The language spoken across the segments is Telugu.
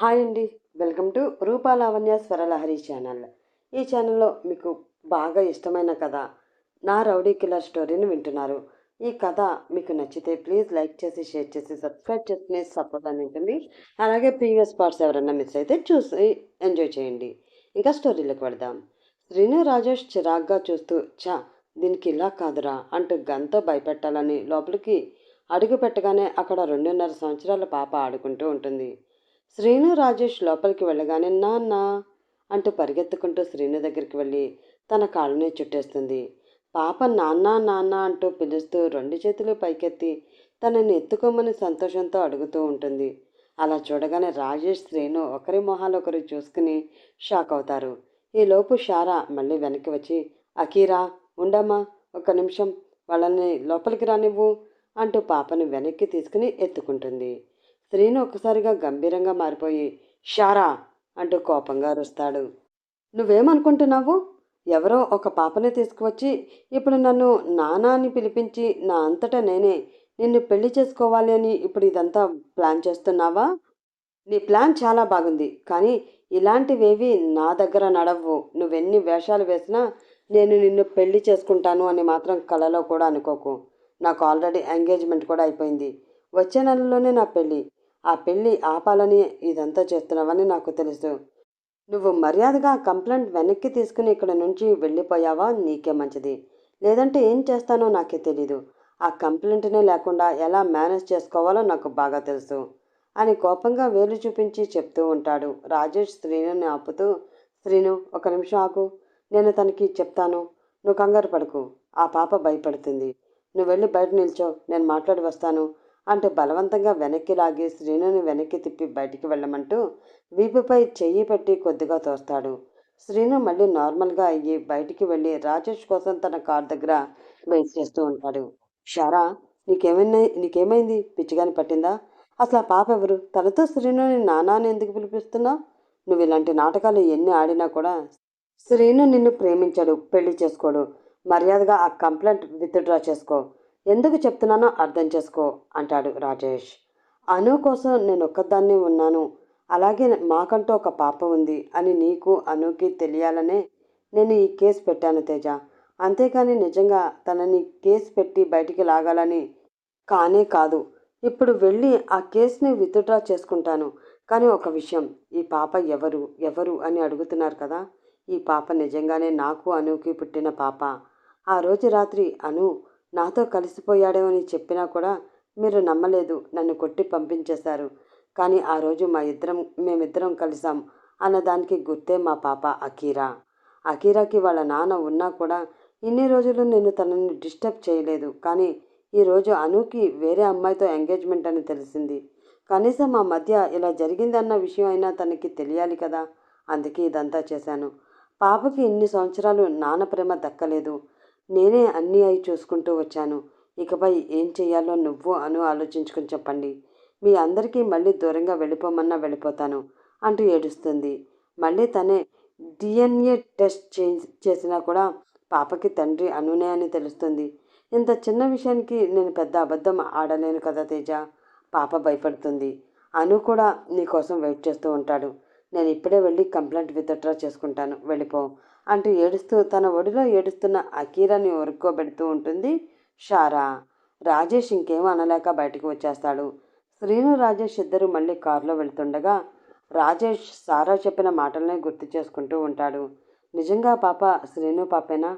హాయ్ అండి. Welcome to Roopa Lavanya Swaralahari channel. ఈ ఛానల్లో మీకు బాగా ఇష్టమైన కథ నా రౌడీ కిల్లర్ స్టోరీని వింటున్నారు. ఈ కథ మీకు నచ్చితే ప్లీజ్ లైక్ చేసి, షేర్ చేసి, సబ్స్క్రైబ్ చేసుకుని సపోర్ట్ అందించండి. అలాగే ప్రీవియస్ పార్ట్స్ ఎవరైనా మిస్ అయితే చూసి ఎంజాయ్ చేయండి. ఇంకా స్టోరీలోకి వెళదాం. శ్రీను రాజేష్ చిరాగ్గా చూస్తూ దీనికి ఇలా కాదురా అంటూ గన్తో భయపెట్టాలని లోపలికి అడుగు పెట్టగానే అక్కడ 2.5 సంవత్సరాల పాప ఆడుకుంటూ ఉంటుంది. శ్రీను రాజేష్ లోపలికి వెళ్ళగానే నాన్న అంటూ పరిగెత్తుకుంటూ శ్రీను దగ్గరికి వెళ్ళి తన కాళ్ళని చుట్టేస్తుంది. పాప నాన్న నాన్న అంటూ పిలుస్తూ 2 చేతులు పైకెత్తి తనని ఎత్తుకోమని సంతోషంతో అడుగుతూ ఉంటుంది. అలా చూడగానే రాజేష్ శ్రీను ఒకరి మొహాలు ఒకరు చూసుకుని షాక్ అవుతారు. ఈలోపు షారా మళ్ళీ వెనక్కి వచ్చి అకీరా ఉండమ్మా, ఒక్క నిమిషం, వాళ్ళని లోపలికి రానివ్వు అంటూ పాపను వెనక్కి తీసుకుని ఎత్తుకుంటుంది. శ్రీను ఒక్కసారిగా గంభీరంగా మారిపోయి షారా అంటూ కోపంగా అరుస్తాడు. నువ్వేమనుకుంటున్నావు? ఎవరో ఒక పాపని తీసుకువచ్చి ఇప్పుడు నన్ను నానా అని పిలిపించి నా అంతటా నేనే నిన్ను పెళ్లి చేసుకోవాలి అని ఇప్పుడు ఇదంతా ప్లాన్ చేస్తున్నావా? నీ ప్లాన్ చాలా బాగుంది, కానీ ఇలాంటివేవి నా దగ్గర నడవ్వు. నువ్వెన్ని వేషాలు వేసినా నేను నిన్ను పెళ్లి చేసుకుంటాను అని మాత్రం కలలో కూడా అనుకోకు. నాకు ఆల్రెడీ ఎంగేజ్మెంట్ కూడా అయిపోయింది. వచ్చే నెలలోనే నా పెళ్ళి. ఆ పెళ్ళి ఆపాలని ఇదంతా చేస్తున్నావని నాకు తెలుసు. నువ్వు మర్యాదగా కంప్లైంట్ వెనక్కి తీసుకుని ఇక్కడ నుంచి వెళ్ళిపోయావా నీకే మంచిది. లేదంటే ఏం చేస్తానో నాకే తెలీదు. ఆ కంప్లైంట్నే లేకుండా ఎలా మేనేజ్ చేసుకోవాలో నాకు బాగా తెలుసు అని కోపంగా వేలు చూపించి చెప్తూ ఉంటాడు. రాజేష్ శ్రీనుని ఆపుతూ, శ్రీను ఒక నిమిషం ఆగు, నేను తనకి చెప్తాను, నువ్వు కంగారు పడకు. ఆ పాప భయపడుతుంది. నువ్వు వెళ్ళి బయట నిల్చో, నేను మాట్లాడి వస్తాను అంటూ బలవంతంగా వెనక్కి లాగి శ్రీనుని వెనక్కి తిప్పి బయటికి వెళ్ళమంటూ వీపుపై చెయ్యి పెట్టి కొద్దిగా తోస్తాడు. శ్రీను మళ్ళీ నార్మల్గా అయ్యి బయటికి వెళ్ళి రాజేష్ కోసం తన కార్ దగ్గర వెయిట్ చేస్తూ ఉంటాడు. షారా, నీకేమైంది? పిచ్చిగాని పట్టిందా? అసలు ఆ పాప ఎవరు? తనతో శ్రీనుని నానాని ఎందుకు పిలిపిస్తున్నావు? నువ్వు ఇలాంటి నాటకాలు ఎన్ని ఆడినా కూడా శ్రీను నిన్ను ప్రేమించడు, పెళ్లి చేసుకోడు. మర్యాదగా ఆ కంప్లైంట్ విత్డ్రా చేసుకో. ఎందుకు చెప్తున్నానో అర్థం చేసుకో అంటాడు రాజేష్. అను కోసం నేను ఒక్కదాన్నే ఉన్నాను, అలాగే మాకంటూ ఒక పాప ఉంది అని నీకు అనుకి తెలియాలనే నేను ఈ కేసు పెట్టాను తేజ. అంతేకాని నిజంగా తనని కేసు పెట్టి బయటికి లాగాలని కానే కాదు. ఇప్పుడు వెళ్ళి ఆ కేసుని విత్డ్రా చేసుకుంటాను. కానీ ఒక విషయం, ఈ పాప ఎవరు ఎవరు అని అడుగుతున్నారు కదా, ఈ పాప నిజంగానే నాకు అనుకి పుట్టిన పాప. ఆ రోజు రాత్రి అను నాతో కలిసిపోయాడేమని చెప్పినా కూడా మీరు నమ్మలేదు, నన్ను కొట్టి పంపించేశారు. కానీ ఆ రోజు మేమిద్దరం కలిసాం అన్నదానికి గుర్తే మా పాప అకీరా. అకీరాకి వాళ్ళ నాన్న ఉన్నా కూడా ఇన్ని రోజులు నేను తనని డిస్టర్బ్ చేయలేదు. కానీ ఈరోజు అనుకి వేరే అమ్మాయితో ఎంగేజ్మెంట్ అని తెలిసింది. కనీసం మా మధ్య ఇలా జరిగిందన్న విషయం అయినా తనకి తెలియాలి కదా. అందుకే ఇదంతా చేశాను. పాపకి ఇన్ని సంవత్సరాలు నాన్న ప్రేమ దక్కలేదు. నేనే అన్నీ అయి చూసుకుంటూ వచ్చాను. ఇకపై ఏం చెయ్యాలో నువ్వు అను ఆలోచించుకుని చెప్పండి. మీ అందరికీ మళ్ళీ దూరంగా వెళ్ళిపోమన్నా వెళ్ళిపోతాను అంటూ ఏడుస్తుంది. మళ్ళీ తనే డిఎన్ఏ టెస్ట్ చేసినా కూడా పాపకి తండ్రి అనునే అని తెలుస్తుంది. ఇంత చిన్న విషయానికి నేను పెద్ద అబద్ధం ఆడలేను కదా తేజ. పాప భయపడుతుంది. అను కూడా నీకోసం వెయిట్ చేస్తూ ఉంటాడు. నేను ఇప్పుడే వెళ్ళి కంప్లైంట్ విత్డ్రా చేసుకుంటాను, వెళ్ళిపో అంటూ ఏడుస్తూ తన ఒడిలో ఏడుస్తున్న అకీరాని ఒరుక్కోబెడుతూ ఉంటుంది షారా. రాజేష్ ఇంకేం అనలేక బయటకు వచ్చేస్తాడు. శ్రీను రాజేష్ ఇద్దరు మళ్ళీ కారులో వెళ్తుండగా రాజేష్ సారా చెప్పిన మాటలనే గుర్తు చేసుకుంటూ ఉంటాడు. నిజంగా పాప శ్రీను పాపేనా?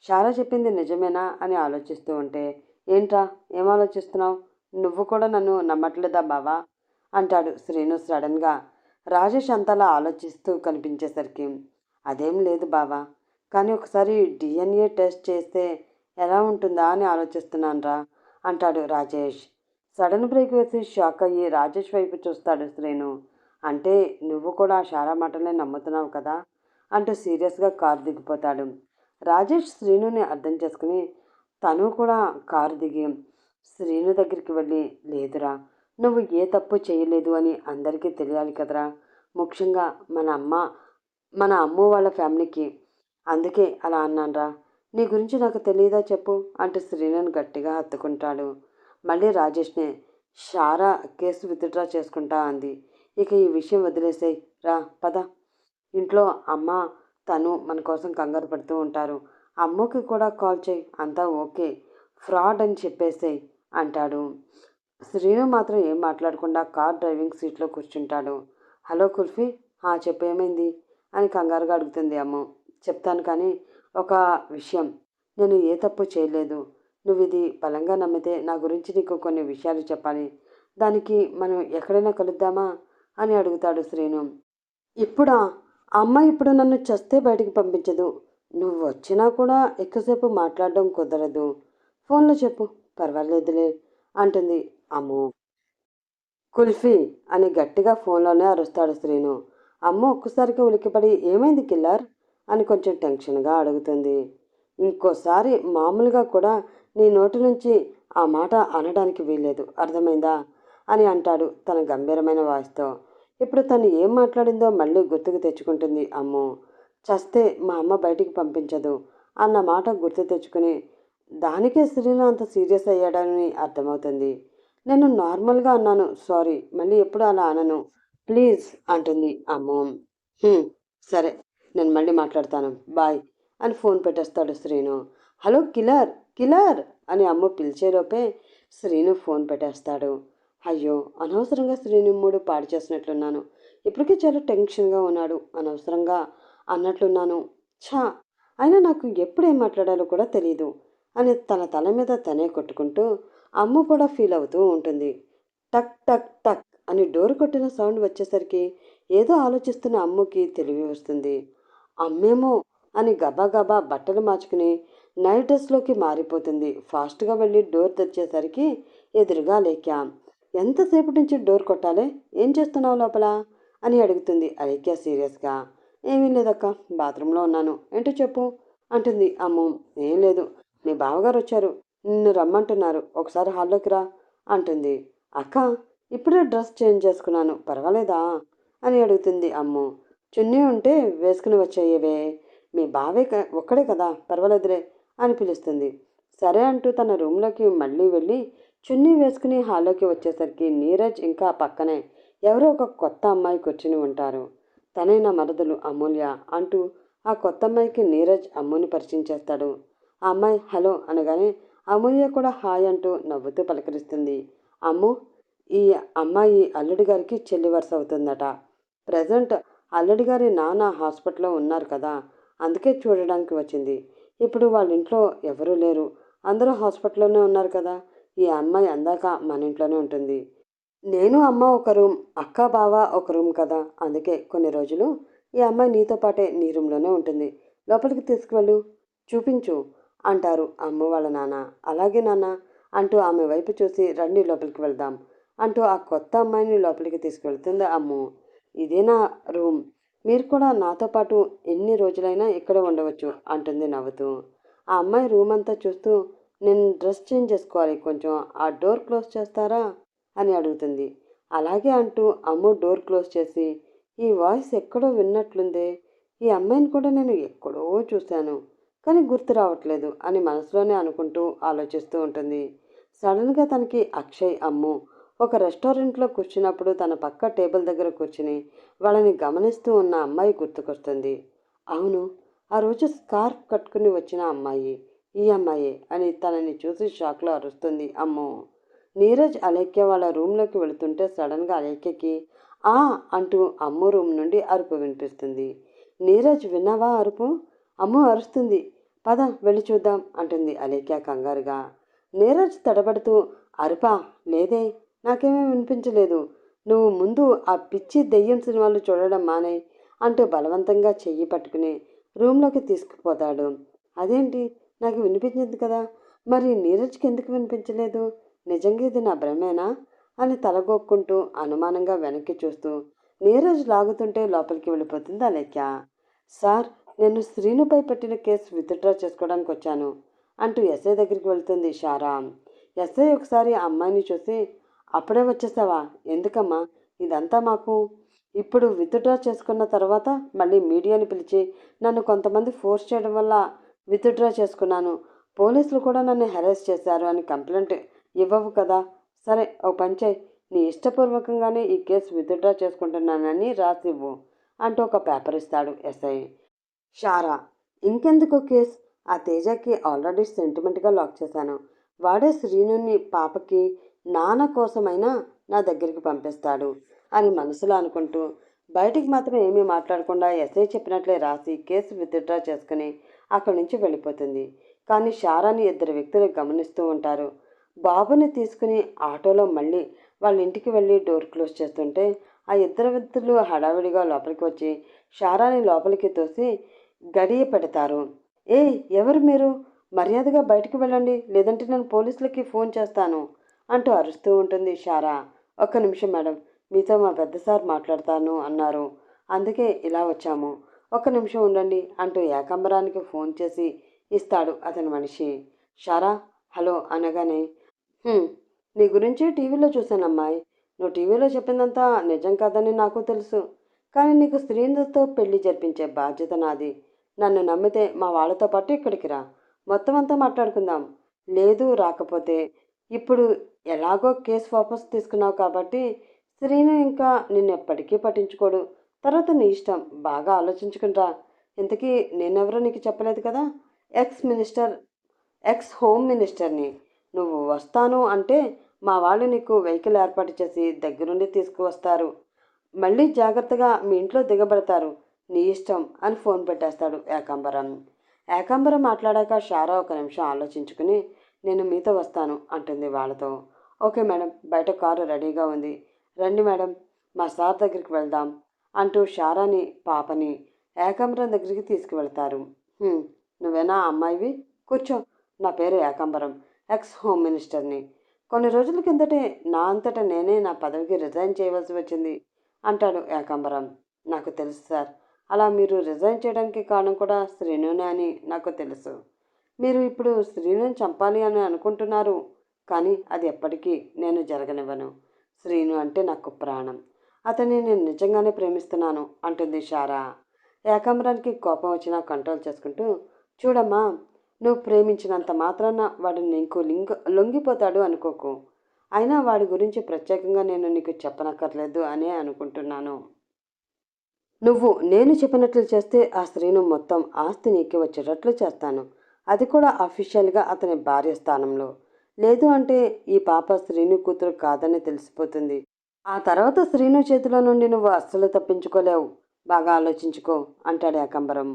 షారా చెప్పింది నిజమేనా అని ఆలోచిస్తూ ఉంటే, ఏంట్రా ఏం ఆలోచిస్తున్నావు? నువ్వు కూడా నన్ను నమ్మట్లేదా బావా అంటాడు శ్రీను సడన్గా. రాజేష్ అంతలా ఆలోచిస్తూ కనిపించేసరికి, అదేం లేదు బావా, కానీ ఒకసారి డిఎన్ఏ టెస్ట్ చేస్తే ఎలా ఉంటుందా అని ఆలోచిస్తున్నానురా అంటాడు రాజేష్. సడన్ బ్రేక్ వేసి షాక్ అయ్యి రాజేష్ వైపు చూస్తాడు శ్రీను. అంటే నువ్వు కూడా ఆ షారా మాటలే నమ్ముతున్నావు కదా అంటూ సీరియస్గా కారు దిగిపోతాడు. రాజేష్ శ్రీనుని అర్థం చేసుకుని తను కూడా కారు దిగి శ్రీను దగ్గరికి వెళ్ళి, లేదురా, నువ్వు ఏ తప్పు చేయలేదు అని అందరికీ తెలియాలి కదరా, ముఖ్యంగా మన అమ్మ వాళ్ళ ఫ్యామిలీకి. అందుకే అలా అన్నానరా. నీ గురించి నాకు తెలియదా చెప్పు అంటూ శ్రీనుని గట్టిగా హత్తుకుంటాడు. మళ్ళీ రాజేష్నే షారా కేసు విత్డ్రా చేసుకుంటా అంది. ఇక ఈ విషయం వదిలేసేయ్, రా పద. ఇంట్లో అమ్మ తను మన కోసం కంగారు పడుతూ ఉంటారు. అమ్మకి కూడా కాల్ చేయి, అంతా ఓకే, ఫ్రాడ్ అని చెప్పేసేయ్ అంటాడు. శ్రీను మాత్రం ఏం మాట్లాడకుండా కార్ డ్రైవింగ్ సీట్లో కూర్చుంటాడు. హలో కుల్ఫీ, చెప్పు ఏమైంది అని కంగారుగా అడుగుతుంది అమ్మ. చెప్తాను కానీ ఒక విషయం, నేను ఏ తప్పు చేయలేదు. నువ్వు ఇది బలంగా నమ్మితే నా గురించి నీకు కొన్ని విషయాలు చెప్పాలి. దానికి మనం ఎక్కడైనా కలుద్దామా అని అడుగుతాడు శ్రీను. ఇప్పుడా? అమ్మ ఇప్పుడు నన్ను చస్తే బయటికి పంపించదు. నువ్వు వచ్చినా కూడా ఎక్కువసేపు మాట్లాడడం కుదరదు. ఫోన్లో చెప్పు, పర్వాలేదులే అంటుంది అమ్ము. కుల్ఫీ అని గట్టిగా ఫోన్లోనే అరుస్తాడు శ్రీను. అమ్మ ఒక్కసారికి ఉలికిపడి ఏమైంది కిల్లర్ అని కొంచెం టెన్షన్గా అడుగుతుంది. ఇంకోసారి మామూలుగా కూడా నీ నోటి నుంచి ఆ మాట అనడానికి వీల్లేదు, అర్థమైందా అని అంటాడు తన గంభీరమైన వాయిస్తో. ఇప్పుడు తను ఏం మాట్లాడిందో మళ్ళీ గుర్తుకు తెచ్చుకుంటుంది అమ్ము. చస్తే మా అమ్మ బయటికి పంపించదు అన్న మాట గుర్తు తెచ్చుకుని దానికే శ్రీను అంత సీరియస్ అయ్యాడని అర్థమవుతుంది. నేను నార్మల్గా అన్నాను, సారీ, మళ్ళీ ఎప్పుడు అలా అనను ప్లీజ్ అంటుంది అమ్ము. సరే, నేను మళ్ళీ మాట్లాడతాను, బాయ్ అని ఫోన్ పెట్టేస్తాడు శ్రీను. హలో కిలర్, కిలర్ అని అమ్ము పిలిచేలోపే శ్రీను ఫోన్ పెట్టేస్తాడు. అయ్యో, అనవసరంగా శ్రీను మూడు పాడు చేసినట్లున్నాను. ఇప్పటికే చాలా టెన్షన్గా ఉన్నాడు, అనవసరంగా అన్నట్లున్నాను. ఛా, అయినా నాకు ఎప్పుడు ఏం మాట్లాడాలో కూడా తెలియదు అని తన తల మీద తనే కొట్టుకుంటూ అమ్మ కూడా ఫీల్ అవుతూ ఉంటుంది. టక్ టక్ టక్ అని డోర్ కొట్టిన సౌండ్ వచ్చేసరికి ఏదో ఆలోచిస్తున్న అమ్మకి తెలివి వస్తుంది. అమ్మేమో అని గబా బట్టలు మార్చుకుని నైట్ డ్రెస్లోకి మారిపోతుంది. ఫాస్ట్గా వెళ్ళి డోర్ తెచ్చేసరికి ఎదురుగా లేఖ్య. ఎంతసేపు నుంచి డోర్ కొట్టాలే, ఏం చేస్తున్నావు లోపల అని అడుగుతుంది అలేఖ్య సీరియస్గా. ఏమీ లేదక్క, బాత్రూంలో ఉన్నాను, ఏంటో చెప్పు అంటుంది అమ్ము. ఏం లేదు, మీ బావగారు వచ్చారు, నిన్ను రమ్మంటున్నారు, ఒకసారి హాల్లోకి రా అంటుంది. అక్క, ఇప్పుడే డ్రెస్ చేంజ్ చేసుకున్నాను, పర్వాలేదా అని అడుగుతుంది అమ్ము. చున్నీ ఉంటే వేసుకుని వచ్చేయవే, మీ బావే ఒక్కడే కదా, పర్వాలేదులే అని పిలుస్తుంది. సరే అంటూ తన రూమ్లోకి మళ్ళీ వెళ్ళి చున్నీ వేసుకుని హాల్లోకి వచ్చేసరికి నీరజ్ ఇంకా పక్కనే ఎవరో ఒక కొత్త అమ్మాయి కూర్చుని ఉంటారు. తనే నా మరదలు అమూల్య అంటూ ఆ కొత్త అమ్మాయికి నీరజ్ అమ్ముని పరిచయం చేస్తాడు. ఆ అమ్మాయి హలో అనగానే అమూల్య కూడా హాయ్ అంటూ నవ్వుతూ పలకరిస్తుంది. అమ్ము, ఈ అమ్మాయి అల్లుడి గారికి చెల్లి వరుస అవుతుందట. ప్రజెంట్ అల్లుడి గారి నాన్న హాస్పిటల్లో ఉన్నారు కదా, అందుకే చూడడానికి వచ్చింది. ఇప్పుడు వాళ్ళ ఇంట్లో ఎవరూ లేరు, అందరూ హాస్పిటల్లోనే ఉన్నారు కదా, ఈ అమ్మాయి అందాక మన ఇంట్లోనే ఉంటుంది. నేను అమ్మ ఒక రూమ్, అక్క బావ ఒక రూమ్ కదా, అందుకే కొన్ని రోజులు ఈ అమ్మాయి నీతో పాటే నీ రూమ్లోనే ఉంటుంది. లోపలికి తీసుకువెళ్ళు, చూపించు అంటారు అమ్మ వాళ్ళ నాన్న. అలాగే నాన్న అంటూ ఆమె వైపు చూసి రండి లోపలికి వెళ్దాం అంటూ ఆ కొత్త అమ్మాయిని లోపలికి తీసుకువెళ్తుంది అమ్ము. ఇదేనా రూమ్, మీరు కూడా నాతో పాటు ఎన్ని రోజులైనా ఇక్కడే ఉండవచ్చు అంటుంది నవ్వుతూ. ఆ అమ్మాయి రూమ్ అంతా చూస్తూ నేను డ్రెస్ చేంజ్ చేసుకోవాలి, కొంచెం ఆ డోర్ క్లోజ్ చేస్తారా అని అడుగుతుంది. అలాగే అంటూ అమ్ము డోర్ క్లోజ్ చేసి ఈ వాయిస్ ఎక్కడో విన్నట్లుందే, ఈ అమ్మాయిని కూడా నేను ఎక్కడో చూశాను కానీ గుర్తు రావట్లేదు అని మనసులోనే అనుకుంటూ ఆలోచిస్తూ ఉంటుంది. సడన్గా తనకి అక్షయ్ అమ్ము ఒక రెస్టారెంట్లో కూర్చున్నప్పుడు తన పక్క టేబుల్ దగ్గర కూర్చుని వాళ్ళని గమనిస్తూ ఉన్న అమ్మాయి గుర్తుకొస్తుంది. అవును, ఆ రోజు స్కార్ఫ్ కట్టుకుని వచ్చిన అమ్మాయి ఈ అమ్మాయి అని తనని చూసి షాక్లో అరుస్తుంది అమ్ము. నీరజ్ అలేఖ్య వాళ్ళ రూమ్లోకి వెళుతుంటే సడన్గా అలేఖ్యకి ఆ అంటూ అమ్ము రూమ్ నుండి అరుపు వినిపిస్తుంది. నీరజ్, విన్నావా అరుపు, అమ్ము అరుస్తుంది, పద వెళ్ళి చూద్దాం అంటుంది అలేఖ్య కంగారుగా. నీరజ్ తడబడుతూ అరుపా, లేదే, నాకేమీ వినిపించలేదు, నువ్వు ముందు ఆ పిచ్చి దెయ్యం సినిమాలు చూడడం మానే అంటూ బలవంతంగా చెయ్యి పట్టుకుని రూమ్లోకి తీసుకుపోతాడు. అదేంటి, నాకు వినిపించింది కదా, మరి నీరజ్కి ఎందుకు వినిపించలేదు, నిజంగా ఇది నా భ్రమేనా అని తలగొక్కుంటూ అనుమానంగా వెనక్కి చూస్తూ నీరజ్ లాగుతుంటే లోపలికి వెళ్ళిపోతుంది అలేఖ్య. సార్, నేను శ్రీనుపై పెట్టిన కేసు విత్డ్రా చేసుకోవడానికి వచ్చాను అంటూ ఎస్ఐ దగ్గరికి వెళ్తుంది షారా. ఎస్ఐ ఒకసారి ఆ అమ్మాయిని చూసి అప్పుడే వచ్చేసావా, ఎందుకమ్మా ఇదంతా మాకు, ఇప్పుడు విత్డ్రా చేసుకున్న తర్వాత మళ్ళీ మీడియాని పిలిచి నన్ను కొంతమంది ఫోర్స్ చేయడం వల్ల విత్డ్రా చేసుకున్నాను, పోలీసులు కూడా నన్ను హెరాస్ చేశారు అని కంప్లైంట్ ఇవ్వవు కదా, సరే ఓ పని చేయి, నీ ఇష్టపూర్వకంగానే ఈ కేసు విత్డ్రా చేసుకుంటున్నానని రాసివ్వు అంటూ ఒక పేపర్ ఇస్తాడు ఎస్ఐ. షారా, ఇంకెందుకు కేస్? ఆ తేజకి ఆల్రెడీ సెంటిమెంట్గా లాక్ చేశాను. వాడే శ్రీనుని పాపకి నాన్న కోసమైనా నా దగ్గరికి పంపిస్తాడు అని మనసులో అనుకుంటూ బయటికి మాత్రం ఏమీ మాట్లాడకుండా ఎస్ఐ చెప్పినట్లే రాసి కేసు విత్డ్రా చేసుకుని అక్కడి నుంచి వెళ్ళిపోతుంది. కానీ షారాని ఇద్దరు వ్యక్తులు గమనిస్తూ ఉంటారు. బాబుని తీసుకుని ఆటోలో మళ్ళీ వాళ్ళ ఇంటికి వెళ్ళి డోర్ క్లోజ్ చేస్తుంటే ఆ ఇద్దరు వ్యక్తులు హడావిడిగా లోపలికి వచ్చి షారాని లోపలికి తోసి గడియ పెడతారు. ఎవరు మీరు? మర్యాదగా బయటికి వెళ్ళండి, లేదంటే నేను పోలీసులకి ఫోన్ చేస్తాను అంటూ అరుస్తూ ఉంటుంది షారా. ఒక్క నిమిషం మేడం, మీతో మా పెద్ద సార్ మాట్లాడతాను అన్నారు, అందుకే ఇలా వచ్చాము. ఒక్క నిమిషం ఉండండి అంటూ ఏకాంబరానికి ఫోన్ చేసి ఇస్తాడు అతని మనిషి. షారా హలో అనగానే, నీ గురించి టీవీలో చూశానమ్మాయి. నువ్వు టీవీలో చెప్పిందంతా నిజం కాదని నాకు తెలుసు. కానీ నీకు శ్రీంద్రతో పెళ్లి జరిపించే బాధ్యత నాది. నన్ను నమ్మితే మా వాళ్ళతో పాటు ఇక్కడికి రా, మొత్తం అంతా మాట్లాడుకుందాం. లేదు రాకపోతే ఇప్పుడు ఎలాగో కేసు వాపస్ తీసుకున్నావు కాబట్టి శ్రీను ఇంకా నిన్నెప్పటికీ పట్టించుకోడు. తర్వాత నీ ఇష్టం, బాగా ఆలోచించుకుంటా. ఇంతకీ నేనెవరో నీకు చెప్పలేదు కదా. ఎక్స్ హోమ్ మినిస్టర్ని. నువ్వు వస్తాను అంటే మా వాళ్ళు నీకు వెహికల్ ఏర్పాటు చేసి దగ్గరుండి తీసుకువస్తారు. మళ్ళీ జాగ్రత్తగా మీ ఇంట్లో దిగబడతారు. నీ ఇష్టం అని ఫోన్ పెట్టేస్తాడు ఏకాంబరం. ఏకాంబరం మాట్లాడాక షారా ఒక నిమిషం ఆలోచించుకుని నేను మీతో వస్తాను అంటుంది వాళ్ళతో. ఓకే మేడం, బయట కారు రెడీగా ఉంది, రండి మేడం మా సార్ దగ్గరికి వెళ్దాం అంటూ షారాని పాపని ఏకాంబరం దగ్గరికి తీసుకువెళ్తారు. నువ్వేనా అమ్మాయివి? కూర్చో. నా పేరు ఏకాంబరం, ఎక్స్ హోమ్ మినిస్టర్ని. కొన్ని రోజుల కిందటే నా అంతటా నేనే నా పదవికి రిజైన్ చేయవలసి వచ్చింది అంటాడు ఏకాంబరం. నాకు తెలుసు సార్. అలా మీరు రిజైన్ చేయడానికి కారణం కూడా శ్రీనునే అని నాకు తెలుసు. మీరు ఇప్పుడు శ్రీనుని చంపాలి అని అనుకుంటున్నారు, కానీ అది ఎప్పటికీ నేను జరగనివ్వను. శ్రీను అంటే నాకు ప్రాణం. అతన్ని నేను నిజంగానే ప్రేమిస్తున్నాను అంటుంది షారా. ఏకాంబరానికి కోపం వచ్చినా కంట్రోల్ చేసుకుంటూ, చూడమ్మా, నువ్వు ప్రేమించినంత మాత్రాన వాడు నీకు లొంగిపోతాడు అనుకోకు. అయినా వాడి గురించి ప్రత్యేకంగా నేను నీకు చెప్పనక్కర్లేదు అనే అనుకుంటున్నాను. నేను చెప్పినట్లు చేస్తే ఆ శ్రీను మొత్తం ఆస్తి నీకు వచ్చేటట్లు చేస్తాను. అది కూడా అఫీషియల్గా అతని భార్య స్థానంలో. లేదు అంటే ఈ పాప శ్రీను కూతురు కాదని తెలిసిపోతుంది. ఆ తర్వాత శ్రీను చేతిలో నుండి నువ్వు అస్సలు తప్పించుకోలేవు. బాగా ఆలోచించుకో అంటాడు ఏకాంబరం.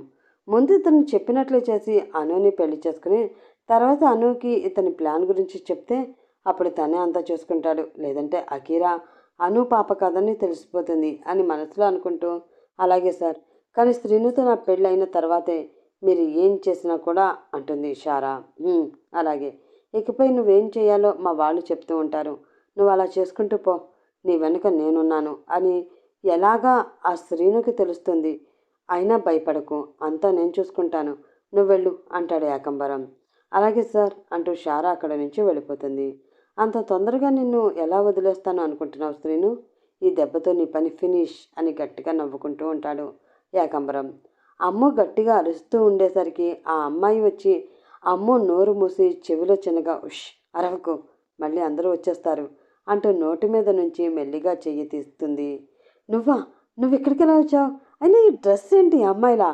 ముందు ఇతను చెప్పినట్లు చేసి అనుని పెళ్లి చేసుకుని తర్వాత అనుకి ఇతని ప్లాన్ గురించి చెప్తే అప్పుడు తనే అంతా చూసుకుంటాడు. లేదంటే అకీరా అను పాప కాదని తెలిసిపోతుంది అని మనసులో అనుకుంటూ, అలాగే సార్, కానీ శ్రీనుతో నా పెళ్ళి అయిన తర్వాతే మీరు ఏం చేసినా కూడా అంటుంది షారా. అలాగే, ఇకపై నువ్వేం చేయాలో మా వాళ్ళు చెప్తూ ఉంటారు, నువ్వు అలా చేసుకుంటూ పో, నీ వెనుక నేనున్నాను అని ఎలాగా ఆ శ్రీనుకి తెలుస్తుంది. అయినా భయపడకు, అంతా నేను చూసుకుంటాను, నువ్వు వెళ్ళు అంటాడు ఏకాంబరం. అలాగే సార్ అంటూ షారా అక్కడి నుంచి వెళ్ళిపోతుంది. అంత తొందరగా నిన్ను ఎలా వదిలేస్తాను అనుకుంటున్నావు శ్రీను? ఈ దెబ్బతో నీ పని ఫినిష్ అని గట్టిగా నవ్వుకుంటూ ఉంటాడు ఏకాంబరం. అమ్మ గట్టిగా అరుస్తూ ఉండేసరికి ఆ అమ్మాయి వచ్చి అమ్మ నోరు మూసి చెవిలో చిన్నగా ఉష్ అరవకు, మళ్ళీ అందరూ వచ్చేస్తారు అంటూ నోటి మీద నుంచి మెల్లిగా చెయ్యి తీస్తుంది. నువ్వు ఇక్కడికి ఎలా వచ్చావు? అయినా ఈ డ్రెస్ ఏంటి అమ్మాయిలా?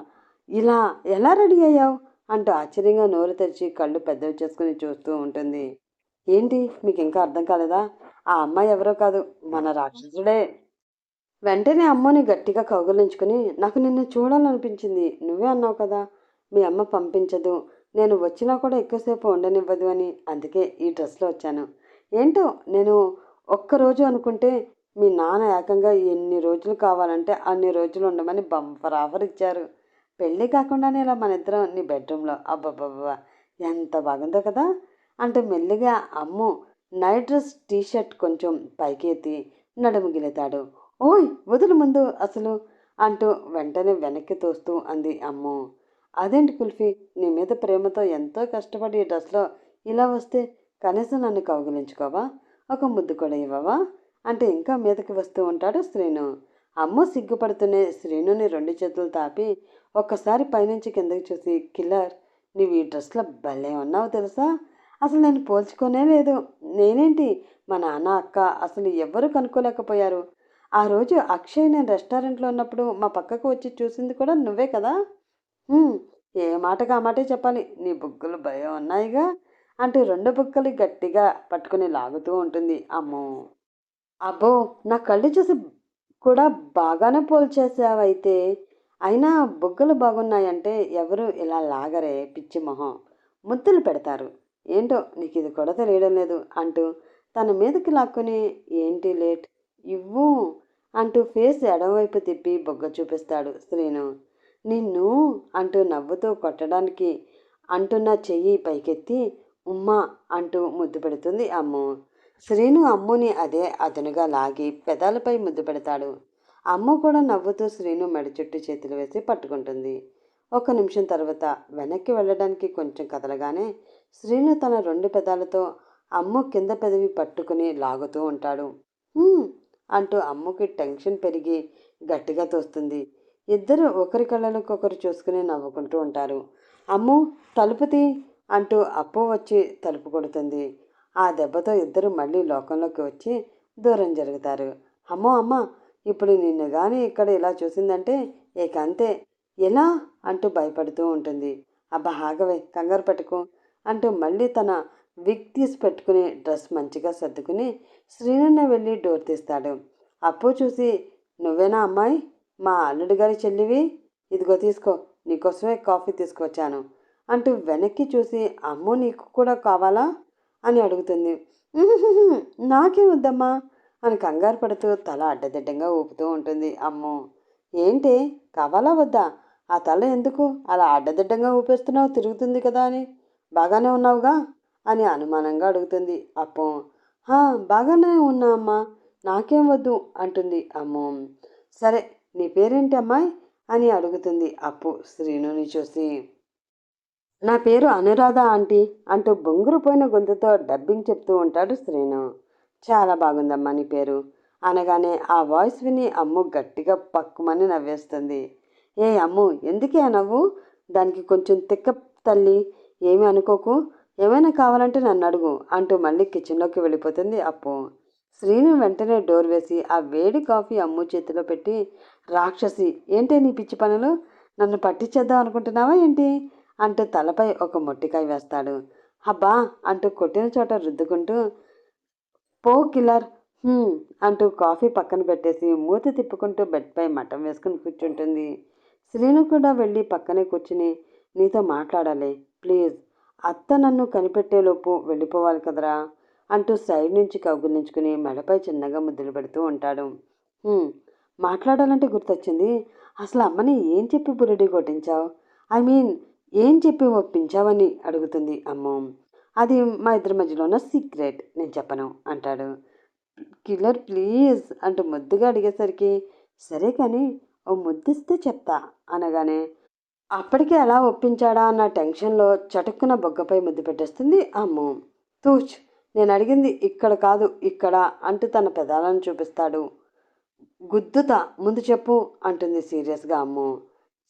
ఇలా ఎలా రెడీ అయ్యావు అంటూ ఆశ్చర్యంగా నోరు తెరిచి కళ్ళు పెద్దవి చేసుకుని చూస్తూ ఉంటుంది. ఏంటి మీకు ఇంకా అర్థం కాలేదా? ఆ అమ్మాయి ఎవరో కాదు, మన రాక్షసుడే. వెంటనే అమ్మని గట్టిగా కౌగిలించుకుని, నాకు నిన్ను చూడాలనిపించింది, నువ్వే అన్నావు కదా మీ అమ్మ పంపించదు, నేను వచ్చినా కూడా ఎక్కువసేపు ఉండనివ్వదు అని, అందుకే ఈ డ్రెస్లో వచ్చాను. ఏంటో నేను ఒక్కరోజు అనుకుంటే మీ నాన్న ఏకంగా ఎన్ని రోజులు కావాలంటే అన్ని రోజులు ఉండమని బంపర్ ఆఫర్ ఇచ్చారు. పెళ్ళి కాకుండానే ఇలా మన ఇద్దరం నీ బెడ్రూమ్లో, అబ్బబ్బబ్బా ఎంత బాగుందో కదా అంటూ మెల్లిగా అమ్ము నైట్ డ్రెస్ టీషర్ట్ కొంచెం పైకి ఎత్తి నడుము గిలుతాడు. ఓయ్ వదులు ముందు అసలు అంటూ వెంటనే వెనక్కి తోస్తూ అంది అమ్ము. అదేంటి కుల్ఫీ, నీ మీద ప్రేమతో ఎంతో కష్టపడి ఈ డ్రెస్లో ఇలా వస్తే కనీసం నన్ను కౌగిలించుకోవా, ఒక ముద్దు కూడా ఇవ్వవా అంటే ఇంకా మీదకి వస్తూ ఉంటాడు శ్రీను. అమ్ము సిగ్గుపడుతూనే శ్రీనుని 2 చేతులు తాపి ఒక్కసారి పైనుంచి కిందకి చూసి, కిల్లర్, నీవు ఈ డ్రెస్లో భలే ఉన్నావు తెలుసా, అసలు నేను పోల్చుకోనే లేదు. నేనేంటి మా నాన్న అక్క అసలు ఎవ్వరూ కనుక్కోలేకపోయారు. ఆ రోజు అక్షయ్ నేను రెస్టారెంట్లో ఉన్నప్పుడు మా పక్కకు వచ్చి చూసింది కూడా నువ్వే కదా? హ్మ్. ఏ మాటకి ఆ మాటే చెప్పాలి. నీ బుగ్గలు భలే ఉన్నాయిగా అంటూ 2 బుగ్గలు గట్టిగా పట్టుకొని లాగుతూ ఉంటుంది. అమ్మో! అబ్బో! నా కళ్ళు చూసి కూడా బాగానే పోల్చేశావైతే. అయినా బుగ్గలు బాగున్నాయంటే ఎవరు ఇలా లాగరే పిచ్చి మొహం. ముద్దులు పెడతారు. ఏంటో నీకిది కూడా తెలియడం లేదు అంటూ తన మీదకి లాక్కొని ఏంటి లేట్ ఇవ్వు అంటూ ఫేస్ ఎడమవైపు తిప్పి బుగ్గ చూపిస్తాడు శ్రీను. నిన్ను అంటూ నవ్వుతూ కొట్టడానికి అంటున్న చెయ్యి పైకెత్తి ఉమ్మా అంటూ ముద్దు పెడుతుంది అమ్ము. శ్రీను అమ్ముని అదే అదనుగా లాగి పెదాలపై ముద్దు పెడతాడు. అమ్మ కూడా నవ్వుతూ శ్రీను మెడ చుట్టూ చేతులు వేసి పట్టుకుంటుంది. ఒక నిమిషం తర్వాత వెనక్కి వెళ్ళడానికి కొంచెం కదలగానే శ్రీను తన 2 పెదాలతో అమ్ము కింద పెదవి పట్టుకుని లాగుతూ ఉంటాడు. "హ్మ్" అంటూ అమ్ముకి టెన్షన్ పెరిగి గట్టిగా తోస్తుంది. ఇద్దరు ఒకరి కళ్ళలోకొకరు చూసుకుని నవ్వుకుంటూ ఉంటారు. "అమ్ము తలుపు తీ" అంటూ అప్పు వచ్చి తలుపు కొడుతుంది. ఆ దెబ్బతో ఇద్దరు మళ్ళీ లోకంలోకి వచ్చి దూరం జరుగుతారు. "అమ్మో అమ్మ ఇప్పుడు నిన్ను గాని ఇక్కడ ఇలా చూసిందంటే ఇక అంతే. ఎలా?" అంటూ భయపడుతూ ఉంటుంది. "అబ్బా ఆగవే కంగారు పెట్టుకో" అంటూ మళ్ళీ తన విగ్ తీసి పెట్టుకుని డ్రెస్ మంచిగా సర్దుకుని శ్రీనునే వెళ్ళి డోర్ తీస్తాడు. అప్పు చూసి "నువ్వేనా అమ్మాయి? మా అల్లుడి గారి చెల్లివి? ఇదిగో తీసుకో, నీకోసమే కాఫీ తీసుకొచ్చాను" అంటూ వెనక్కి చూసి "అమ్మో నీకు కూడా కావాలా?" అని అడుగుతుంది. "ఉహుహుహు, నాకేం వద్దమ్మా" అని కంగారు పడుతూ తల అడ్డదిడ్డంగా ఊపుతూ ఉంటుంది. అమ్మో! ఏంటే కావాలా వద్దా? ఆ తల ఎందుకు అలా అడ్డదిడ్డంగా ఊపేస్తున్నావు తిరుగుతుంది కదా అని. బాగానే ఉన్నావుగా అని అనుమానంగా అడుగుతుంది. అప్పం హా బాగానే ఉన్నా అమ్మా, నాకేం వద్దు అంటుంది. అమ్మో! సరే నీ పేరేంటి అమ్మాయి అని అడుగుతుంది అప్పు శ్రీనుని చూసి. నా పేరు అనురాధ ఆంటీ అంటూ బొంగురుపోయిన గొంతుతో డబ్బింగ్ చెప్తూ ఉంటాడు శ్రీను. చాలా బాగుందమ్మా నీ పేరు అనగానే ఆ వాయిస్ విని అమ్ము గట్టిగా పక్కుమని నవ్వేస్తుంది. ఏ అమ్ము ఎందుకే ఆ నవ్వు? దానికి కొంచెం తిక్క తల్లి, ఏమీ అనుకోకు, ఏమైనా కావాలంటే నన్ను అడుగు అంటూ మళ్ళీ కిచెన్లోకి వెళ్ళిపోతుంది అప్పు. శ్రీను వెంటనే డోర్ వేసి ఆ వేడి కాఫీ అమ్ము చేతిలో పెట్టి రాక్షసి ఏంటే నీ పిచ్చి పనులు, నన్ను పట్టించేద్దాం అనుకుంటున్నావా ఏంటి అంటూ తలపై ఒక మొట్టికాయ వేస్తాడు. అబ్బా అంటూ కొట్టిన చోట రుద్దుకుంటూ పో కిల్లర్ అంటూ కాఫీ పక్కన పెట్టేసి మూతి తిప్పుకుంటూ బెడ్పై మఠం వేసుకుని కూర్చుంటుంది. శ్రీను కూడా వెళ్ళి పక్కనే కూర్చుని నీతో మాట్లాడాలి ప్లీజ్, అత్త నన్ను కనిపెట్టేలోపు వెళ్ళిపోవాలి కదరా అంటూ సైడ్ నుంచి కౌగులించుకుని మెడపై చిన్నగా ముద్దులు పెడుతూ ఉంటాడు. "హ్మ్, మాట్లాడాలంటే గుర్తొచ్చింది. అసలు అమ్మని ఏం చెప్పి బురిడి కొట్టించావు? ఐ మీన్ ఏం చెప్పి ఒప్పించావని అడుగుతుంది అమ్మో. అది మా ఇద్దరి మధ్యలో ఉన్న సీక్రెట్, నేను చెప్పను అంటాడు. కిల్లర్ ప్లీజ్ అంటూ ముద్దుగా అడిగేసరికి సరే కానీ ఓ ముద్దిస్తే చెప్తా అనగానే అప్పటికే ఎలా ఒప్పించాడా అన్న టెన్షన్లో చటుక్కున బొగ్గపై ముద్దు పెట్టేస్తుంది అమ్ము. తూచ్, నేను అడిగింది ఇక్కడ కాదు ఇక్కడ అంటూ తన పెదాలను చూపిస్తాడు. గుద్దుతా ముందు చెప్పు అంటుంది సీరియస్గా అమ్ము.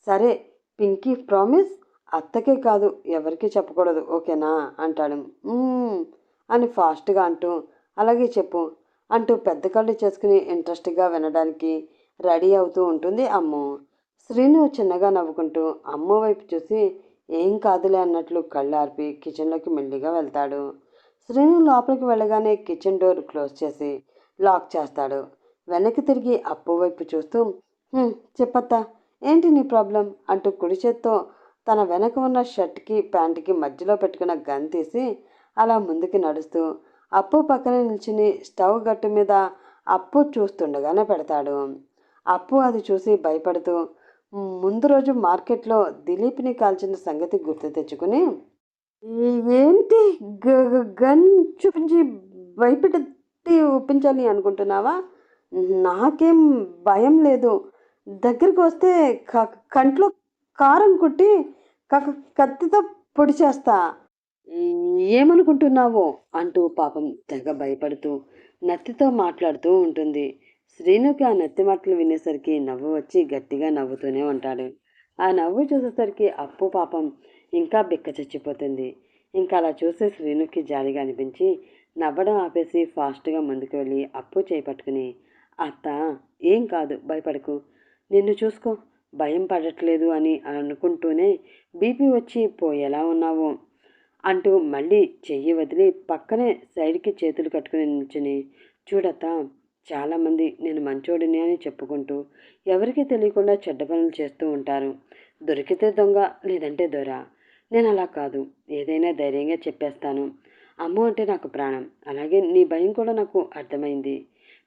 సరే పింకీ ప్రామిస్, అత్తకే కాదు ఎవరికీ చెప్పకూడదు ఓకేనా అంటాడు. "మ్మ్" అని ఫాస్ట్గా అంటూ అలాగే చెప్పు అంటూ పెద్ద కళ్ళు చేసుకుని ఇంట్రెస్ట్గా వినడానికి రెడీ అవుతూ ఉంటుంది అమ్ము. శ్రీను చిన్నగా నవ్వుకుంటూ అమ్మ వైపు చూసి ఏం కాదులే అన్నట్లు కళ్ళు ఆర్పి కిచెన్లోకి మెల్లిగా వెళ్తాడు. శ్రీను లోపలికి వెళ్ళగానే కిచెన్ డోర్ క్లోజ్ చేసి లాక్ చేస్తాడు. వెనక్కి తిరిగి అప్పు వైపు చూస్తూ చెప్పత్తా ఏంటి నీ ప్రాబ్లం అంటూ కుడి చేత్తో తన వెనక ఉన్న షర్ట్కి ప్యాంటుకి మధ్యలో పెట్టుకున్న గన్ తీసి అలా ముందుకి నడుస్తూ అప్పు పక్కనే నిల్చుని స్టవ్ గట్టు మీద అప్పు చూస్తుండగానే పెడతాడు. అప్పు అది చూసి భయపడుతూ ముందు రోజు మార్కెట్లో దిలీప్ని కాల్చిన సంగతి గుర్తు తెచ్చుకుని ఏంటి గన్ చూపించి భయపెట్టి ఒప్పించాలి అనుకుంటున్నావా? నాకేం భయం లేదు. దగ్గరికి వస్తే కంట్లో కారం కొట్టి కత్తితో పొడి చేస్తా. ఏమనుకుంటున్నావో అంటూ పాపం తెగ భయపడుతూ నత్తితో మాట్లాడుతూ ఉంటుంది. శ్రీనుకి ఆ నత్తి మాటలు వినేసరికి నవ్వు వచ్చి గట్టిగా నవ్వుతూనే ఉంటాడు. ఆ నవ్వు చూసేసరికి అప్పు పాపం ఇంకా బిక్క చచ్చిపోతుంది. ఇంకా అలా చూసే శ్రీనుకి జాలిగా అనిపించి నవ్వడం ఆపేసి ఫాస్ట్గా ముందుకు వెళ్ళి అప్పు చేపట్టుకుని, అత్త, ఏం కాదు, భయపడకు, నిన్ను చూసుకో, భయం పడట్లేదు అని అనుకుంటూనే బీపీ వచ్చి పోయేలా ఉన్నావు అంటూ మళ్ళీ చెయ్యి వదిలి పక్కనే సైడ్కి చేతులు కట్టుకుని నిల్చుని, చూడత్తా, చాలామంది నేను మంచోడిని అని చెప్పుకుంటూ ఎవరికి తెలియకుండా చెడ్డ పనులు చేస్తూ ఉంటారు. దొరికితే దొంగ, లేదంటే దొర. నేను అలా కాదు, ఏదైనా ధైర్యంగా చెప్పేస్తాను. అమ్మ అంటే నాకు ప్రాణం. అలాగే నీ భయం కూడా నాకు అర్థమైంది.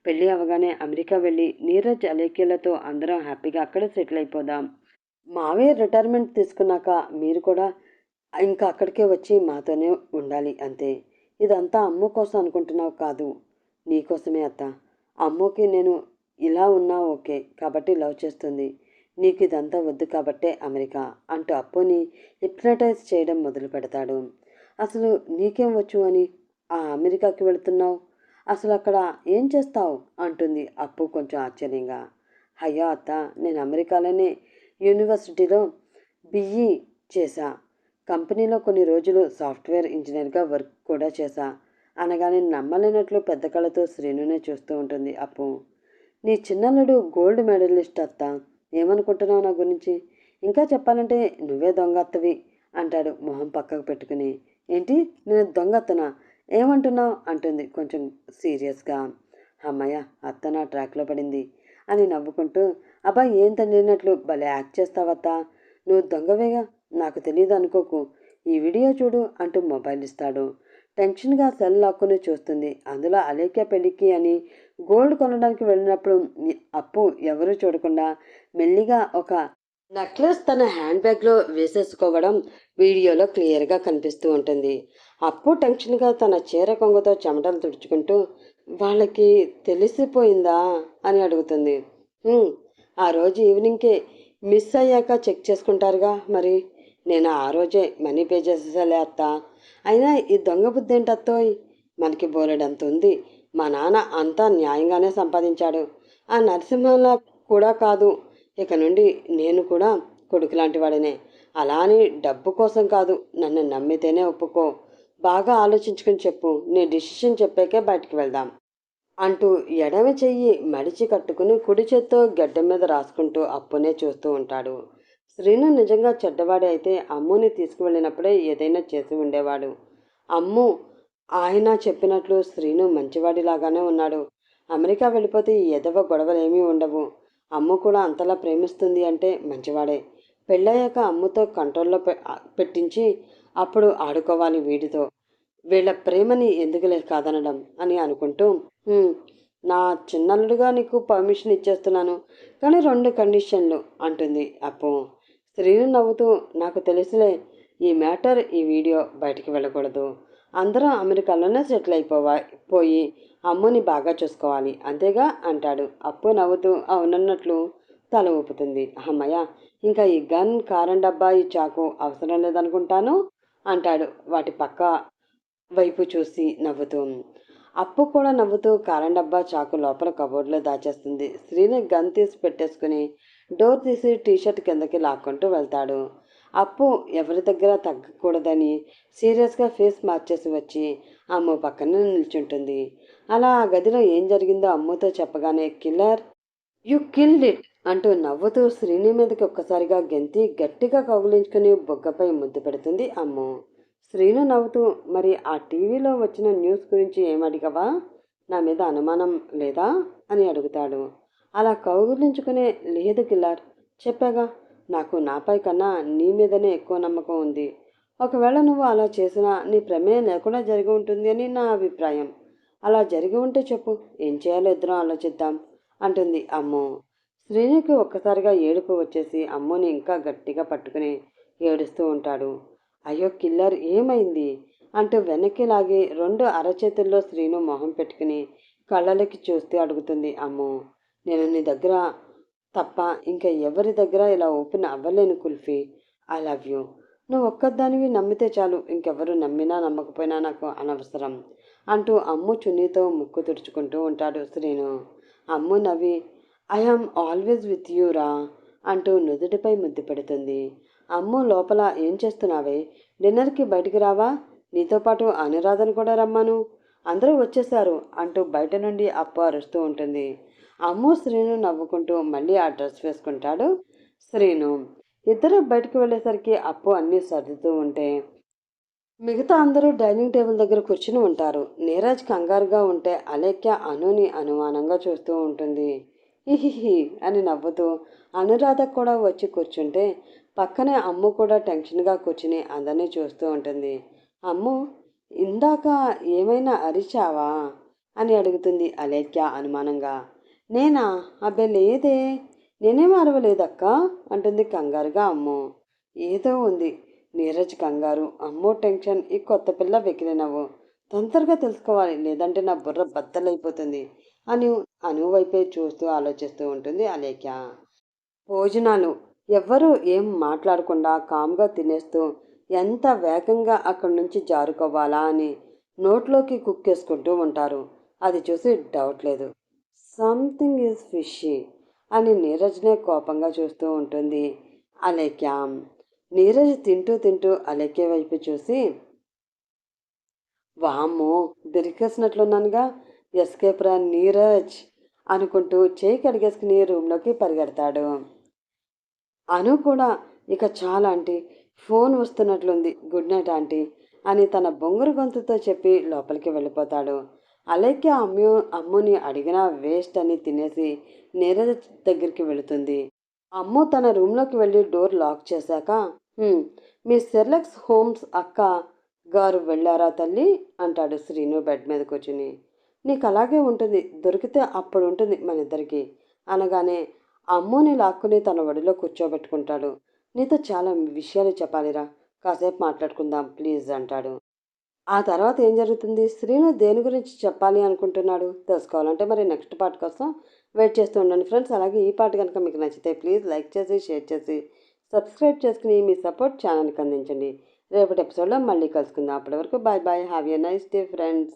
పెళ్ళి అవగానే అమెరికా వెళ్ళి నీరజ్ అలేఖ్యలతో అందరం హ్యాపీగా అక్కడే సెటిల్ అయిపోదాం. మావే రిటైర్మెంట్ తీసుకున్నాక మీరు కూడా ఇంకా అక్కడికే వచ్చి మాతోనే ఉండాలి అంతే. ఇదంతా అమ్మ కోసం అనుకుంటున్నావు కాదు, నీకోసమే అత్త. అమ్మకి నేను ఇలా ఉన్నా ఓకే కాబట్టి లవ్ చేస్తుంది. నీకు ఇదంతా వద్దు కాబట్టే అమెరికా అంటూ అప్పుని హిప్నటైజ్ చేయడం మొదలు పెడతాడు. అసలు నీకేం వచ్చు అని ఆ అమెరికాకి వెళుతున్నావు? అసలు అక్కడ ఏం చేస్తావు అంటుంది అప్పు కొంచెం ఆశ్చర్యంగా. అయ్యో అత్త, నేను అమెరికాలోనే యూనివర్సిటీలో బిఈ చేశా. కంపెనీలో కొన్ని రోజులు సాఫ్ట్వేర్ ఇంజనీర్గా వర్క్ కూడా చేశా అనగానే నమ్మలేనట్లు పెద్ద కళ్ళతో శ్రీనునే చూస్తూ ఉంటుంది అప్పు. నీ చిన్నల్లుడు గోల్డ్ మెడలిస్ట్ అత్త, ఏమనుకుంటున్నావు నా గురించి? ఇంకా చెప్పాలంటే నువ్వే దొంగ అత్తవి అంటాడు మొహం పక్కకు పెట్టుకుని. ఏంటి, నేను దొంగ అత్తనా? ఏమంటున్నావు అంటుంది కొంచెం సీరియస్గా. అమ్మయ్య, అత్త నా ట్రాక్లో పడింది అని నవ్వుకుంటూ, అబ్బా ఏం తెలియనట్లు భలే యాక్ట్ చేస్తావత్తా, నువ్వు దొంగవేగా, నాకు తెలియదు అనుకోకు, ఈ వీడియో చూడు అంటూ మొబైల్ ఇస్తాడు. టెన్షన్గా సెల్ లాక్కుని చూస్తుంది. అందులో అలేఖ్య పెళ్ళికి అని గోల్డ్ కొనడానికి వెళ్ళినప్పుడు అప్పు ఎవరూ చూడకుండా మెల్లిగా ఒక నెక్లెస్ తన హ్యాండ్ బ్యాగ్లో వేసేసుకోవడం వీడియోలో క్లియర్గా కనిపిస్తూ ఉంటుంది. అప్పు టెన్షన్గా తన చీర కొంగతో చెమటలు తుడుచుకుంటూ, వాళ్ళకి తెలిసిపోయిందా అని అడుగుతుంది. ఆ రోజు ఈవినింగ్కే మిస్ అయ్యాక చెక్ చేసుకుంటారుగా మరి. నేను ఆ రోజే మనీ పే చేసేసాలే అత్త. అయినా ఈ దొంగ బుద్ధి ఏంటత్తోయ్, మనకి బోలెడంత ఉంది. మా నాన్న అంతా న్యాయంగానే సంపాదించాడు. ఆ నరసింహంలా కూడా కాదు. ఇక నుండి నేను కూడా కొడుకు లాంటి వాడినే. అలా అని డబ్బు కోసం కాదు, నన్ను నమ్మితేనే ఒప్పుకో. బాగా ఆలోచించుకుని చెప్పు, నీ డిసిషన్ చెప్పాకే బయటికి వెళ్దాం అంటూ ఎడమ చెయ్యి మడిచి కట్టుకుని కుడి చేత్తో గడ్డం మీద రాసుకుంటూ అప్పునే చూస్తూ ఉంటాడు. శ్రీను నిజంగా చెడ్డవాడే అయితే అమ్ముని తీసుకువెళ్ళినప్పుడే ఏదైనా చేసి ఉండేవాడు. అమ్ము ఆయన చెప్పినట్లు శ్రీను మంచివాడిలాగానే ఉన్నాడు. అమెరికా వెళ్ళిపోతే ఈ ఎదవ గొడవలేమీ ఉండవు. అమ్ము కూడా అంతలా ప్రేమిస్తుంది అంటే మంచివాడే. పెళ్ళయ్యాక అమ్ముతో కంట్రోల్లో పెట్టించి అప్పుడు ఆడుకోవాలి వీడితో. వీళ్ళ ప్రేమని ఎందుకులే కాదనడం అని అనుకుంటూ, నా చిన్నల్లుడుగా నీకు పర్మిషన్ ఇచ్చేస్తున్నాను, కానీ 2 కండిషన్లు అంటుంది అప్పు. శ్రీను నవ్వుతూ, నాకు తెలుసులే, ఈ మ్యాటర్ ఈ వీడియో బయటికి వెళ్ళకూడదు. అందరం అమెరికాలోనే సెటిల్ పోయి అమ్ముని బాగా చూసుకోవాలి అంతేగా అంటాడు. అప్పు నవ్వుతూ అవునన్నట్లు తల ఊపుతుంది. అమ్మయ్య, ఇంకా ఈ గన్, కారం డబ్బా, ఈ చాకు అవసరం లేదనుకుంటాను అంటాడు వాటి పక్క వైపు చూసి నవ్వుతూ. అప్పు కూడా నవ్వుతూ కారం డబ్బా, చాకు లోపల కబోర్డ్లో దాచేస్తుంది. శ్రీని గన్ తీసి పెట్టేసుకుని డోర్ తీసి టీషర్ట్ కిందకి లాక్కుంటూ వెళ్తాడు. అప్పు ఎవరి దగ్గర తగ్గకూడదని సీరియస్గా ఫేస్ మార్చేసి వచ్చి అమ్ము పక్కన నిల్చుంటుంది. అలా ఆ గదిలో ఏం జరిగిందో అమ్ముతో చెప్పగానే, కిల్లర్, యు కిల్డ్ ఇట్ అంటూ నవ్వుతూ శ్రీని మీదకి ఒక్కసారిగా గెంతి గట్టిగా కౌగిలించుకుని బొగ్గపై ముద్దు పెడుతుంది అమ్ము. శ్రీను నవ్వుతూ, మరి ఆ టీవీలో వచ్చిన న్యూస్ గురించి ఏమడిగవా? నా మీద అనుమానం లేదా అని అడుగుతాడు. అలా కౌగిలించుకునే, లేదు కిల్లర్, చెప్పాగా, నాకు నాపై కన్నా నీ మీదనే ఎక్కువ నమ్మకం ఉంది. ఒకవేళ నువ్వు అలా చేసినా నీ ప్రమేయం లేకుండా జరిగి ఉంటుంది అని నా అభిప్రాయం. అలా జరిగి ఉంటే చెప్పు, ఏం చేయాలో ఇద్దరం ఆలోచిద్దాం అంటుంది అమ్ము. శ్రీనికి ఒక్కసారిగా ఏడుపు వచ్చేసి అమ్ముని ఇంకా గట్టిగా పట్టుకుని ఏడుస్తూ ఉంటాడు. అయ్యో కిల్లర్, ఏమైంది అంటూ వెనక్కి లాగి 2 అరచేతుల్లో శ్రీను మొహం పెట్టుకుని కళ్ళలోకి చూస్తూ అడుగుతుంది అమ్ము. నేను నీ దగ్గర తప్ప ఇంకా ఎవరి దగ్గర ఇలా ఓపెన్ అవ్వలేను కుల్ఫీ. I love you. నువ్వు ఒక్కదానివి నమ్మితే చాలు, ఇంకెవరు నమ్మినా నమ్మకపోయినా నాకు అనవసరం అంటూ అమ్ము చున్నీతో ముక్కు తుడుచుకుంటూ ఉంటాడు శ్రీను. అమ్ము నవ్వి, I am always with you రా అంటూ నుదుటిపై ముద్దు పెడుతుంది. అమ్ము లోపల, ఏం చేస్తున్నావే, డిన్నర్కి బయటికి రావా? నీతో పాటు అనురాధను కూడా రమ్మను అందరూ వచ్చేసారు అంటూ బయట నుండి అప్పు అరుస్తూ ఉంటుంది. అమ్ము శ్రీను నవ్వుకుంటూ మళ్ళీ ఆ డ్రెస్ వేసుకుంటాడు శ్రీను. ఇద్దరు బయటకు వెళ్ళేసరికి అప్పు అన్నీ సర్దుతూ ఉంటే మిగతా అందరూ డైనింగ్ టేబుల్ దగ్గర కూర్చుని ఉంటారు. నీరజ్ కంగారుగా ఉంటే అలేఖ్య అనుని అనుమానంగా చూస్తూ ఉంటుంది. హిహిహి అని నవ్వుతూ అనురాధ కూడా వచ్చి కూర్చుంటే పక్కనే అమ్ము కూడా టెన్షన్గా కూర్చుని అందరినీ చూస్తూ ఉంటుంది. అమ్ము, ఇందాక ఏమైనా అరిచావా అని అడుగుతుంది అలేఖ్య అనుమానంగా. నేనా? అబ్బే లేదే, నేనేం అరవలేదక్క అంటుంది కంగారుగా అమ్ము. ఏదో ఉంది. నీరజ్ కంగారు, అమ్మో టెన్షన్, ఈ కొత్త పిల్ల వెకిలి నవ్వు. తొందరగా తెలుసుకోవాలి, లేదంటే నా బుర్ర బద్దలైపోతుంది అని అనువైపే చూస్తూ ఆలోచిస్తూ ఉంటుంది అలేఖ్య. భోజనాలు ఎవ్వరూ ఏం మాట్లాడకుండా కామ్గా తినేస్తూ ఎంత వేగంగా అక్కడి నుంచి జారుకోవాలా అని నోట్లోకి కుక్కేసుకుంటూ ఉంటారు. అది చూసి డౌట్ లేదు. సంథింగ్ ఈజ్ ఫిషీ అని నీరజ్నే కోపంగా చూస్తూ ఉంటుంది అలేఖ్య. నీరజ్ తింటూ తింటూ అలేఖ్య వైపు చూసి, వామ్మో దొరికేసినట్లున్నానుగా, ఎస్కేప్ రా నీరజ్ అనుకుంటూ చేయి కడిగేసుకుని రూమ్లోకి పరిగెడతాడు. అను కూడా ఇక చాలా ఆంటీ, ఫోన్ వస్తున్నట్లుంది, గుడ్ నైట్ ఆంటీ అని తన బొంగురు గొంతుతో చెప్పి లోపలికి వెళ్ళిపోతాడు. అలేఖ్య అమ్ముని అడిగినా వేస్ట్ అని తినేసి నీరజ్ దగ్గరికి వెళుతుంది. అమ్ము తన రూమ్లోకి వెళ్ళి డోర్ లాక్ చేశాక, మీ షెర్లాక్ హోమ్స్ అక్క గారు వెళ్ళారా తల్లి అంటాడు శ్రీను బెడ్ మీద కూర్చుని. నీకు అలాగే ఉంటుంది, దొరికితే అప్పుడు ఉంటుంది మన ఇద్దరికి అనగానే అమ్ముని లాక్కుని తన ఒడిలో కూర్చోబెట్టుకుంటాడు. నీతో చాలా విషయాలు చెప్పాలిరా, కాసేపు మాట్లాడుకుందాం ప్లీజ్ అంటాడు. ఆ తర్వాత ఏం జరుగుతుంది, శ్రీను దేని గురించి చెప్పాలి అనుకుంటున్నాడు తెలుసుకోవాలంటే మరి నెక్స్ట్ పార్ట్ కోసం వెయిట్ చేస్తూ ఉండండి ఫ్రెండ్స్. అలాగే ఈ పార్ట్ కనుక మీకు నచ్చితే ప్లీజ్ లైక్ చేసి షేర్ చేసి సబ్స్క్రైబ్ చేసుకుని మీ సపోర్ట్ ఛానల్కి అందించండి. రేపటి ఎపిసోడ్లో మళ్ళీ కలుసుకుందాం. అప్పటి వరకు bye bye, have a nice day friends.